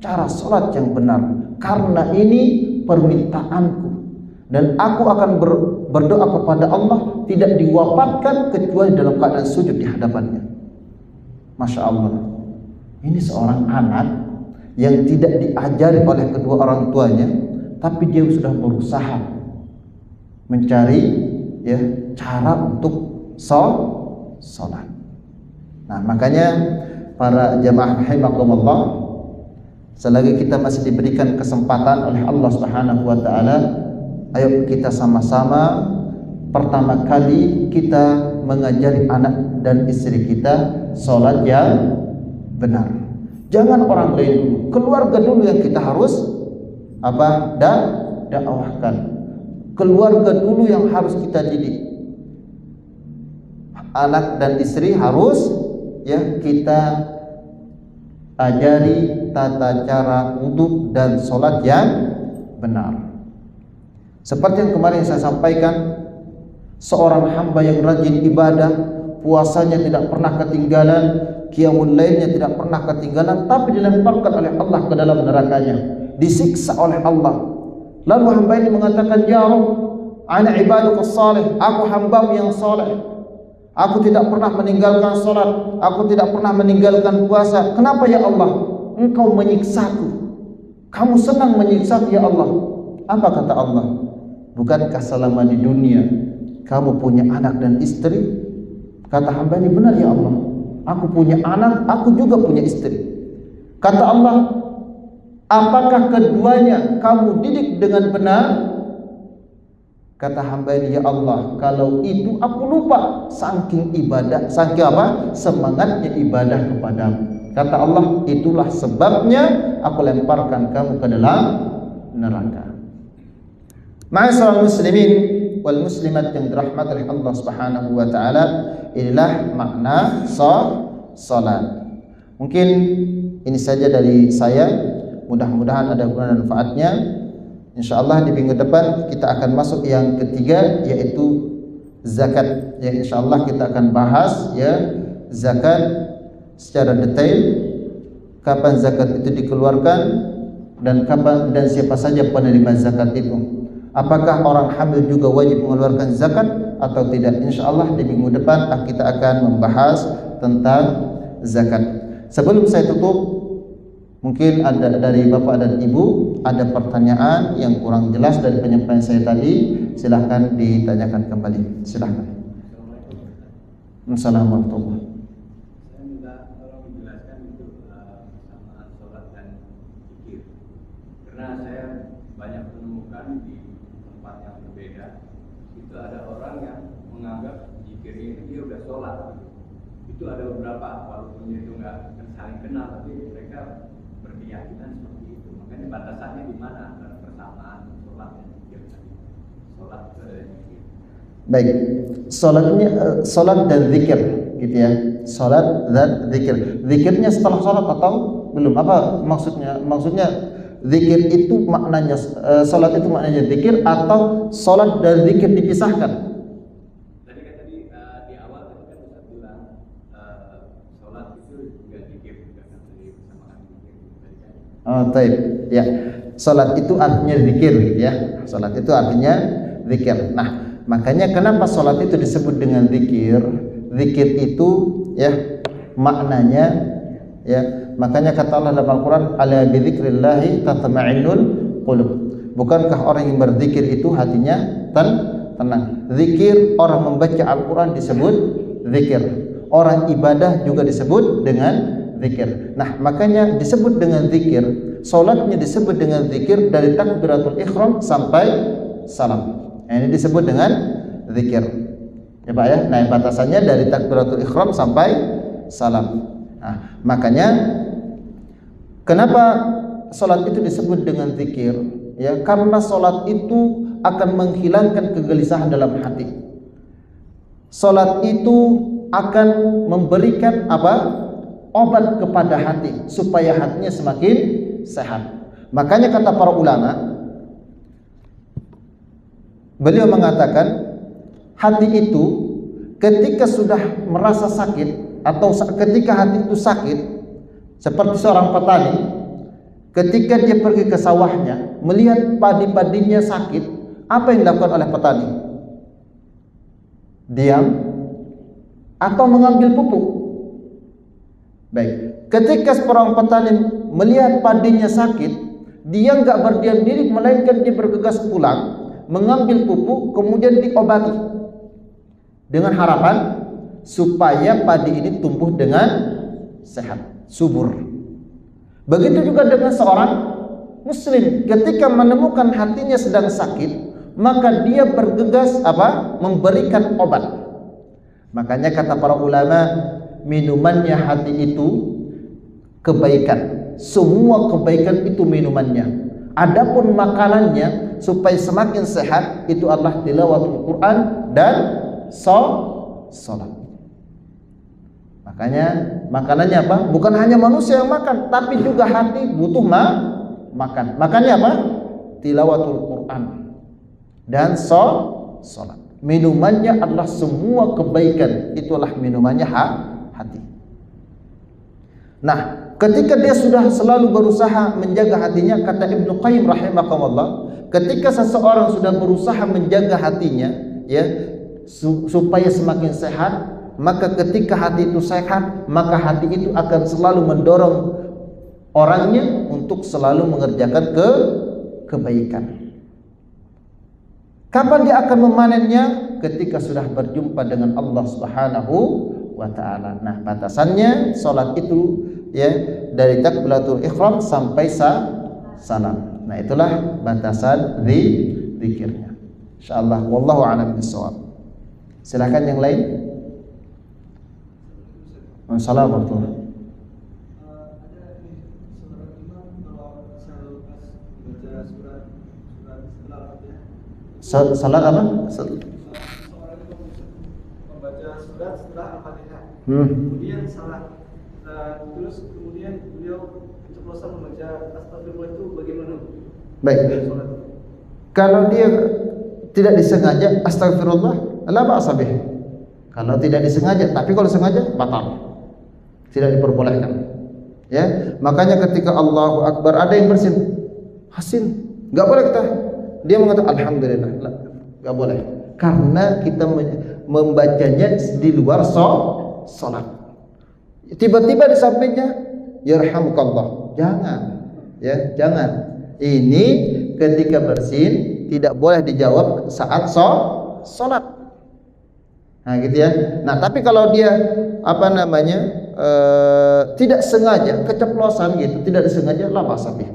cara sholat yang benar, karena ini permintaanku, dan aku akan berdoa kepada Allah tidak diwafatkan kecuali dalam keadaan sujud di hadapannya. Masya Allah, ini seorang anak yang tidak diajari oleh kedua orang tuanya, tapi dia sudah berusaha mencari cara untuk sholat. Nah, makanya para jamaah rahimakumullah, selagi kita masih diberikan kesempatan oleh Allah Subhanahu wa taala, ayo kita sama-sama pertama kali kita mengajari anak dan istri kita sholat yang benar. Jangan orang lain dulu, keluarga dulu yang kita harus dakwahkan. Keluarga dulu yang harus kita didik. Anak dan istri harus kita ajari tata cara wudhu dan sholat yang benar. Seperti yang kemarin saya sampaikan, seorang hamba yang rajin ibadah, puasanya tidak pernah ketinggalan, qiyamul lailnya tidak pernah ketinggalan, tapi dilemparkan oleh Allah ke dalam nerakanya, disiksa oleh Allah. Lalu hamba ini mengatakan, ya Rabb, ana ibadukas salih, aku hambamu yang saleh. Aku tidak pernah meninggalkan sholat, aku tidak pernah meninggalkan puasa. Kenapa ya Allah? Engkau menyiksaku. Kamu senang menyiksaku ya Allah. Apa kata Allah? Bukankah selama di dunia kamu punya anak dan istri? Kata hamba ini, benar ya Allah. Aku punya anak, aku juga punya istri. Kata Allah, apakah keduanya kamu didik dengan benar? Kata hamba ini, ya Allah, kalau itu aku lupa, saking ibadah, saking semangatnya ibadah kepadamu. Kata Allah, itulah sebabnya aku lemparkan kamu ke dalam neraka. Ma'asyiral muslimin wal muslimat yang dirahmati oleh Allah Subhanahu wa taala, inilah makna salat. Mungkin ini saja dari saya, mudah-mudahan ada guna dan manfaatnya. InsyaAllah di minggu depan kita akan masuk yang ketiga, yaitu zakat. Yang InsyaAllah kita akan bahas zakat secara detail, kapan zakat itu dikeluarkan dan kapan dan siapa saja penerima zakat itu. Apakah orang hamil juga wajib mengeluarkan zakat atau tidak? InsyaAllah di minggu depan kita akan membahas tentang zakat. Sebelum saya tutup, mungkin ada dari Bapak dan Ibu ada pertanyaan yang kurang jelas dari penyampaian saya tadi, silahkan ditanyakan kembali. Silahkan. Assalamualaikum. Saya minta tolong dijelaskan itu persamaan sholat dan zikir, karena saya banyak menemukan di tempat yang berbeda itu ada orang yang menganggap zikirnya itu dia udah sholat. Itu ada beberapa, walaupun dia itu nggak saling kenal, tapi mereka berkeyakinan seperti itu. Makanya batasannya di mana antara persamaan sholat dan zikir tadi? Sholat dan zikir. Baik, sholat dan zikir, gitu ya. Sholat dan zikir. Zikirnya setelah sholat atau belum? Apa maksudnya? Maksudnya zikir itu maknanya sholat itu maknanya zikir, atau sholat dan zikir dipisahkan? Tadi kan di awal tadi kan Ustaz bilang sholat itu juga zikir, juga kan tadi persamaan zikir tadi kan. Oh, baik. Ya. Salat itu artinya zikir, gitu ya. Salat itu artinya zikir. Nah, makanya kenapa salat itu disebut dengan zikir? Zikir itu maknanya makanya kata Allah dalam Al-Qur'an, ala bidzikrillah tatma'innul qulub. Bukankah orang yang berzikir itu hatinya tenang? Zikir, orang membaca Al-Qur'an disebut zikir. Orang ibadah juga disebut dengan zikir. Nah, makanya disebut dengan zikir. Salatnya disebut dengan zikir dari takbiratul ihram sampai salam. Ini disebut dengan zikir. Ya Pak ya. Nah, batasannya dari takbiratul ihram sampai salam. Nah, makanya kenapa salat itu disebut dengan zikir? Ya, karena salat itu akan menghilangkan kegelisahan dalam hati. Salat itu akan memberikan obat kepada hati supaya hatinya semakin sehat. Makanya kata para ulama, Beliau mengatakan hati itu ketika sudah merasa sakit atau ketika hati itu sakit, seperti seorang petani ketika dia pergi ke sawahnya melihat padi-padinya sakit, apa yang dilakukan oleh petani? Diam atau mengambil pupuk? Baik, ketika seorang petani melihat padinya sakit, dia nggak berdiam diri, melainkan dia bergegas pulang, mengambil pupuk, kemudian diobati dengan harapan supaya padi ini tumbuh dengan sehat, subur. Begitu juga dengan seorang muslim, ketika menemukan hatinya sedang sakit, maka dia bergegas memberikan obat. Makanya kata para ulama, minumannya hati itu kebaikan. Semua kebaikan itu minumannya. Adapun makanannya supaya semakin sehat itu adalah tilawatul Quran dan salat. Makanya makanannya apa? Bukan hanya manusia yang makan, tapi juga hati butuh makan. Makannya apa? Tilawatul Quran dan salat. Minumannya adalah semua kebaikan. Itulah minumannya hati. Nah, ketika dia sudah selalu berusaha menjaga hatinya, kata Ibnu Qayyim rahimahullah, ketika seseorang sudah berusaha menjaga hatinya, ya, supaya semakin sehat, maka ketika hati itu sehat, maka hati itu akan selalu mendorong orangnya untuk selalu mengerjakan kebaikan. Kapan dia akan memanennya? Ketika sudah berjumpa dengan Allah Subhanahu wa taala. Nah, batasannya salat itu ya dari takbiratul ihram sampai salam. Nah, itulah batasan zikirnya. Insyaallah wallahu a'lam bishawab. Silakan yang lain. Assalamualaikum. Salat apa? Membaca surat setelah Al-Fatihah. Kemudian salat. Terus kemudian beliau keceplosan membaca astagfirullah, itu bagaimana? Baik. Kalau dia tidak disengaja astagfirullah, la ba'sa bih. Kalau tidak disengaja, tapi kalau sengaja batal. Tidak diperbolehkan. Ya, makanya ketika Allahu Akbar ada yang bersin, hasin, enggak boleh kita. Dia mengatakan alhamdulillah, enggak boleh. Karena kita membacanya di luar salat. Tiba-tiba di sampingnya yarhamukallah. Jangan. Ya, jangan. Ini ketika bersin tidak boleh dijawab saat salat. Nah, gitu ya. Nah, tapi kalau dia tidak sengaja, keceplosan gitu, tidak disengaja, la ba'sa bih.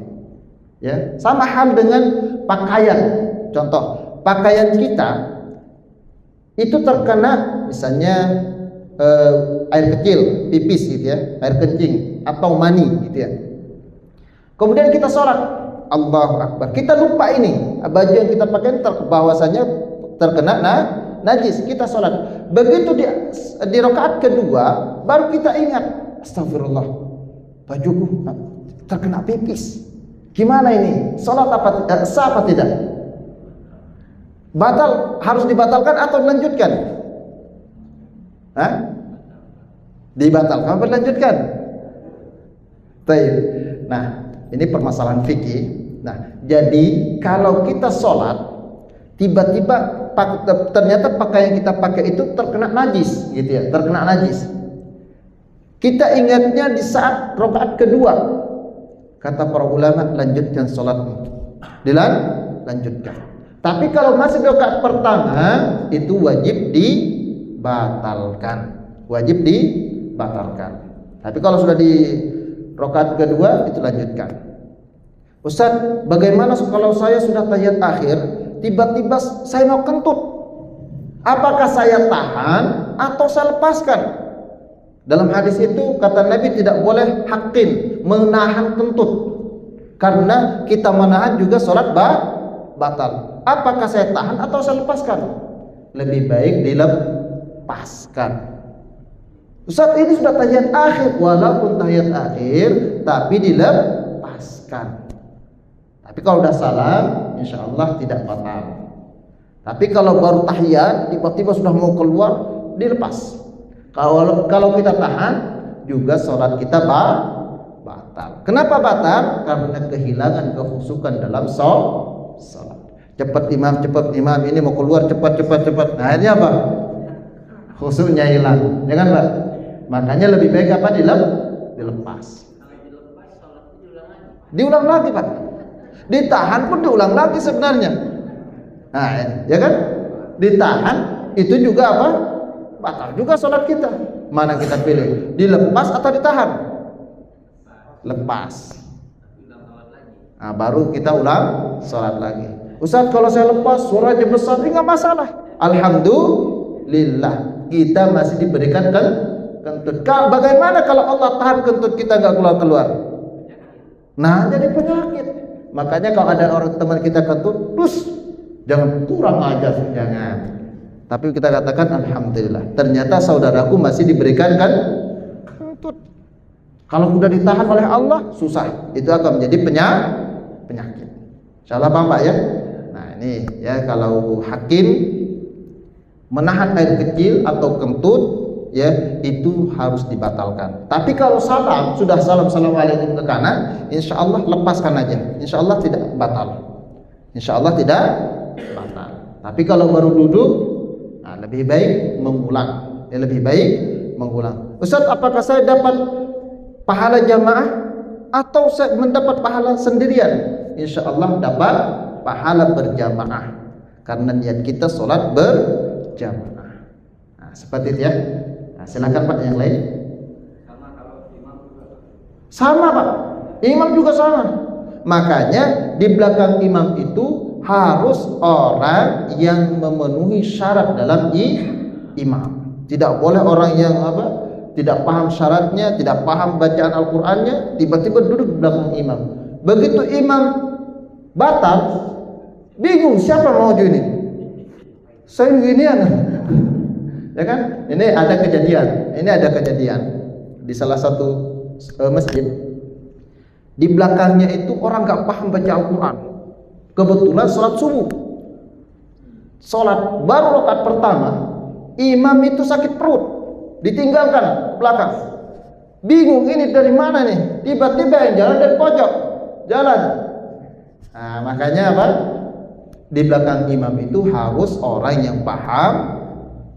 Ya, sama hal dengan pakaian. Contoh, pakaian kita itu terkena misalnya air kecil, pipis gitu ya, air kencing atau mani gitu ya. Kemudian kita sholat, Allahu Akbar. Kita lupa ini baju yang kita pakai bahwasanya terkena najis. Kita sholat. Begitu di rakaat kedua baru kita ingat, astagfirullah, bajuku terkena pipis. Gimana ini? Sholat sah apa tidak? Batal, harus dibatalkan atau dilanjutkan? Hah? Dibatalkan atau dilanjutkan? Baik. Nah, ini permasalahan fikih. Nah, jadi kalau kita sholat tiba-tiba ternyata pakaian yang kita pakai itu terkena najis, gitu ya, terkena najis. Kita ingatnya di saat rakaat kedua. Kata para ulama, lanjutkan sholatmu. Dilanjutkan. Tapi kalau masih di rakaat pertama itu wajib dibatalkan. Wajib dibatalkan. Tapi kalau sudah di rakaat kedua itu lanjutkan. Ustaz, bagaimana kalau saya sudah tahiyat akhir, tiba-tiba saya mau kentut? Apakah saya tahan atau saya lepaskan? Dalam hadis itu kata Nabi tidak boleh hakin, menahan kentut. Karena kita menahan juga sholat batal. Apakah saya tahan atau saya lepaskan? Lebih baik dilepaskan. Ustaz, ini sudah tahiyat akhir. Walaupun tahiyat akhir, tapi dilepaskan. Tapi kalau sudah salam, insya Allah tidak batal. Tapi kalau baru tahiyat tiba-tiba sudah mau keluar, dilepas. Kalau kita tahan juga sholat kita batal. Kenapa batal? Karena kehilangan kekhusyukan dalam sholat. Cepat imam, ini mau keluar cepat. Nah, akhirnya apa? Khusyuknya hilang, ya kan Pak? Makanya lebih baik apa? Dilepas. Diulang lagi Pak. Ditahan pun diulang lagi sebenarnya. Nah, ya kan? Ditahan itu juga apa? Batal juga sholat kita. Mana kita pilih? Dilepas atau ditahan? Lepas. Nah, baru kita ulang sholat lagi. Ustaz, kalau saya lepas suaranya besar, ini nggak masalah. Alhamdulillah, kita masih diberikan kentut. Bagaimana kalau Allah tahan kentut kita nggak keluar? Nah, jadi penyakit. Makanya kalau ada orang teman kita kentut, terus jangan kurang ajar, jangan. Tapi kita katakan alhamdulillah, ternyata saudaraku masih diberikan kentut. Kalau sudah ditahan oleh Allah, susah. Itu akan menjadi penyakit. Insyaallah paham Pak ya? Nah, ini ya, kalau hakim menahan air kecil atau kentut ya, itu harus dibatalkan. Tapi kalau sudah assalamualaikum ke kanan, insyaallah lepaskan aja. Insyaallah tidak batal. Insyaallah tidak batal. Tapi kalau baru duduk, nah, lebih baik mengulang. Ustaz, apakah saya dapat pahala jamaah atau saya mendapat pahala sendirian? Insyaallah dapat pahala berjamaah karena niat kita sholat berjamaah. Nah, seperti itu ya. Nah, silakan Pak yang lain. Sama kalau imam juga. Sama Pak. Imam juga sama. Makanya di belakang imam itu harus orang yang memenuhi syarat dalam imam. Tidak boleh orang yang tidak paham syaratnya, tidak paham bacaan Al-Qur'annya, tiba-tiba duduk di belakang imam. Begitu imam batal, bingung siapa mau maju ini. Saya ginian. Ya kan? Ini ada kejadian di salah satu masjid. Di belakangnya itu orang nggak paham baca Al-Qur'an. Kebetulan sholat subuh. Sholat baru rakaat pertama, imam itu sakit perut, ditinggalkan belakang. Bingung ini dari mana nih? Tiba-tiba yang jalan dari pojok jalan. Nah, makanya apa? Di belakang imam itu harus orang yang paham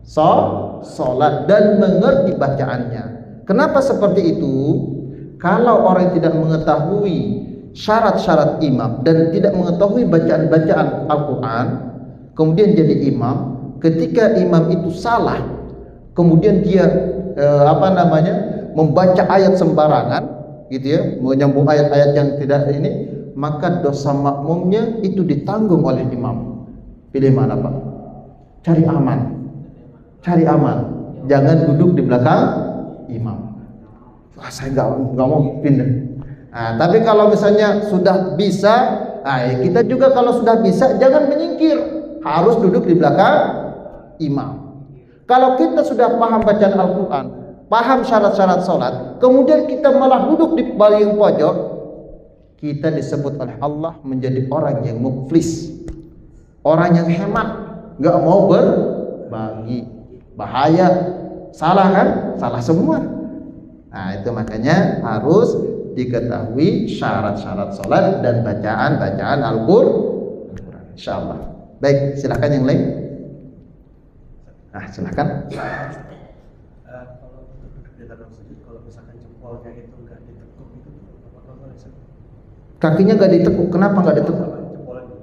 sholat dan mengerti bacaannya. Kenapa seperti itu? Kalau orang yang tidak mengetahui syarat-syarat imam dan tidak mengetahui bacaan-bacaan Al-Quran, kemudian jadi imam, ketika imam itu salah, kemudian dia membaca ayat sembarangan, gitu ya, menyambung ayat-ayat yang tidak ini, maka dosa makmumnya itu ditanggung oleh imam. Pilih mana Pak? Cari aman, jangan duduk di belakang imam. Wah, saya nggak mau pindah. Nah, tapi kalau misalnya sudah bisa, kita juga kalau sudah bisa jangan menyingkir, harus duduk di belakang imam. Kalau kita sudah paham bacaan Al-Quran, paham syarat-syarat sholat, kemudian kita malah duduk di paling pojok, kita disebut oleh Allah menjadi orang yang muflis, orang yang hemat, nggak mau berbagi. Bahaya, salah kan? Salah semua. Nah, itu makanya harus diketahui syarat-syarat sholat dan bacaan Al-Quran. Insyaallah. Baik, silakan yang lain. Nah, silakan. Kalau duduk di dalam sujud, kalau misalkan jempolnya itu nggak ditekuk, itu apakah boleh? Kakinya nggak ditekuk, kenapa nggak ditekuk?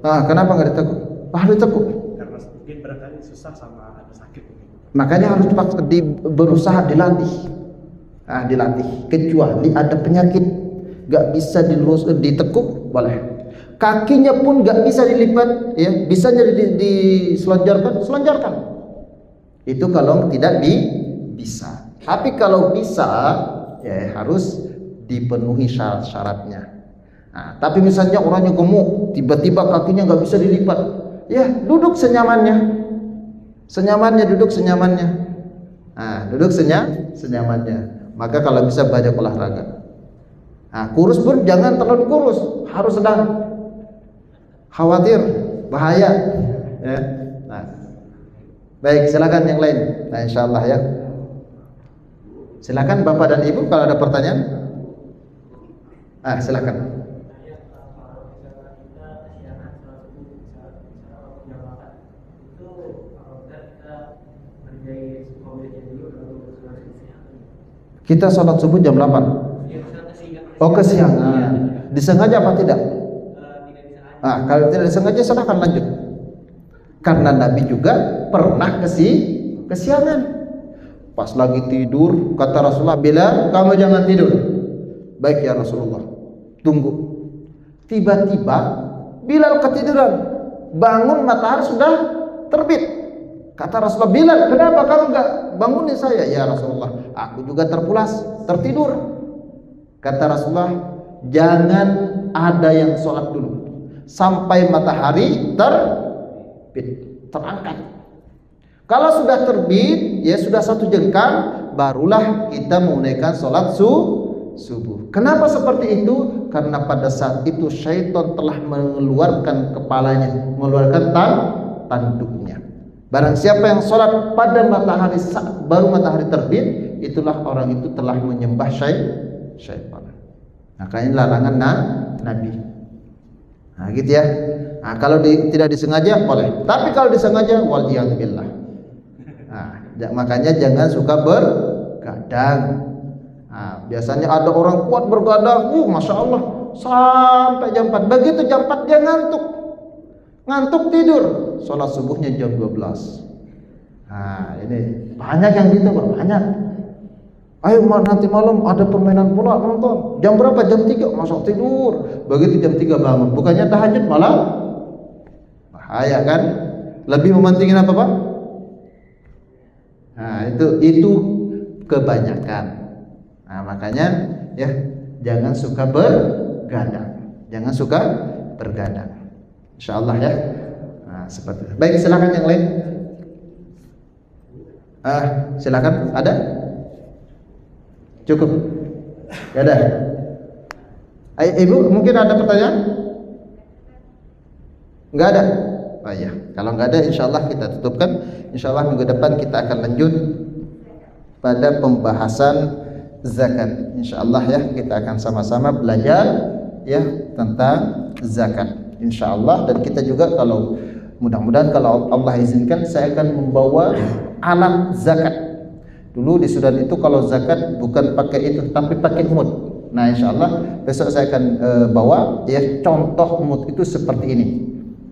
Kenapa nggak ditekuk? Harus ditekuk. Karena mungkin barangkali susah sama ada sakit. Makanya harus berusaha dilatih. Dilatih. Kecuali ada penyakit nggak bisa ditekuk, boleh. Kakinya pun nggak bisa dilipat, ya, bisanya diselonjorkan. Itu kalau tidak bisa. Tapi kalau bisa, ya harus dipenuhi syarat-syaratnya. Nah, tapi misalnya orangnya gemuk, tiba-tiba kakinya nggak bisa dilipat, ya duduk senyamannya. Duduk senyamannya. Nah, duduk senyamannya. Maka kalau bisa banyak olahraga. Nah, kurus pun jangan terlalu kurus, harus sedang. Khawatir bahaya. Ya. Nah, Baik, silakan yang lain. Nah, insyaallah ya. Silakan Bapak dan Ibu kalau ada pertanyaan. Silakan. Kita sholat subuh jam 8. Oh, kesiangan. Disengaja apa tidak? Kalau tidak disengaja silahkan lanjut. Karena Nabi juga pernah kesiangan. Pas lagi tidur, kata Rasulullah, "Bilal, kamu jangan tidur." "Baik ya Rasulullah." Tunggu. Tiba-tiba Bilal ketiduran. Bangun, matahari sudah terbit. Kata Rasulullah, "Bilal, kenapa kamu enggak bangunin saya?" "Ya Rasulullah, aku juga tertidur." Kata Rasulullah, "Jangan ada yang sholat dulu sampai matahari terangkat. Kalau sudah terbit, ya sudah 1 jengkal, barulah kita menunaikan sholat subuh." Kenapa seperti itu? Karena pada saat itu syaitan telah mengeluarkan kepalanya, mengeluarkan tanduknya. Barang siapa yang sholat pada matahari baru matahari terbit, itulah orang itu telah menyembah syaitan. Makanya larangan Nabi. Nah, gitu ya. Nah, kalau tidak disengaja boleh. Tapi kalau disengaja, waliyadzubillah. Nah, makanya jangan suka bergadang. Nah, biasanya ada orang kuat bergadang, masya Allah, sampai jam 4. Begitu jam 4 dia ngantuk tidur, sholat subuhnya jam 12. Nah, ini banyak yang gitu Pak, banyak. "Ayo nanti malam ada permainan bola, nonton." Jam berapa? Jam 3 masuk tidur. Begitu jam 3 bangun, bukannya tahajud malah bahaya kan? Lebih mementingin apa Pak? Nah, itu kebanyakan. Nah, makanya ya jangan suka bergadang. Jangan suka bergadang. Insyaallah ya. Nah, seperti itu. Baik, silakan yang lain. Silakan, ada? Cukup. Gak ada. Ayo, Ibu, mungkin ada pertanyaan? Enggak ada. Oh iya, kalau enggak ada insyaallah kita tutupkan. Insyaallah minggu depan kita akan lanjut pada pembahasan zakat. Insyaallah ya, kita akan sama-sama belajar ya tentang zakat. Insyaallah, dan kita juga kalau mudah-mudahan kalau Allah izinkan saya akan membawa alat zakat. Dulu di Sudan itu kalau zakat bukan pakai itu tapi pakai mud. Nah, insyaallah besok saya akan bawa ya contoh mud itu seperti ini.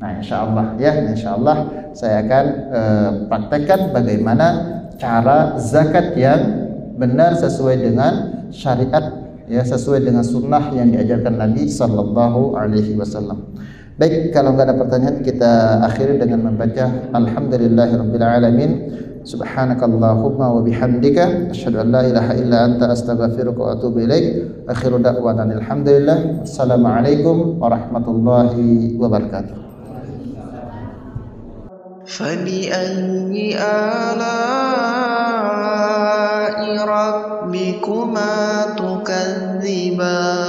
Nah, insyaallah ya, insyaallah saya akan praktekkan bagaimana cara zakat yang benar sesuai dengan syariat ya, sesuai dengan sunnah yang diajarkan Nabi sallallahu alaihi wasallam. Baik, kalau enggak ada pertanyaan kita akhiri dengan membaca alhamdulillahirabbil alamin. Subhanakallahumma wa bihamdika asyhadu an la ilaha illa anta astaghfiruka wa atubu ilaik. Akhiru da'wana alhamdulillah. Assalamualaikum warahmatullahi wabarakatuh. فبأي آلاء ربكما تكذبان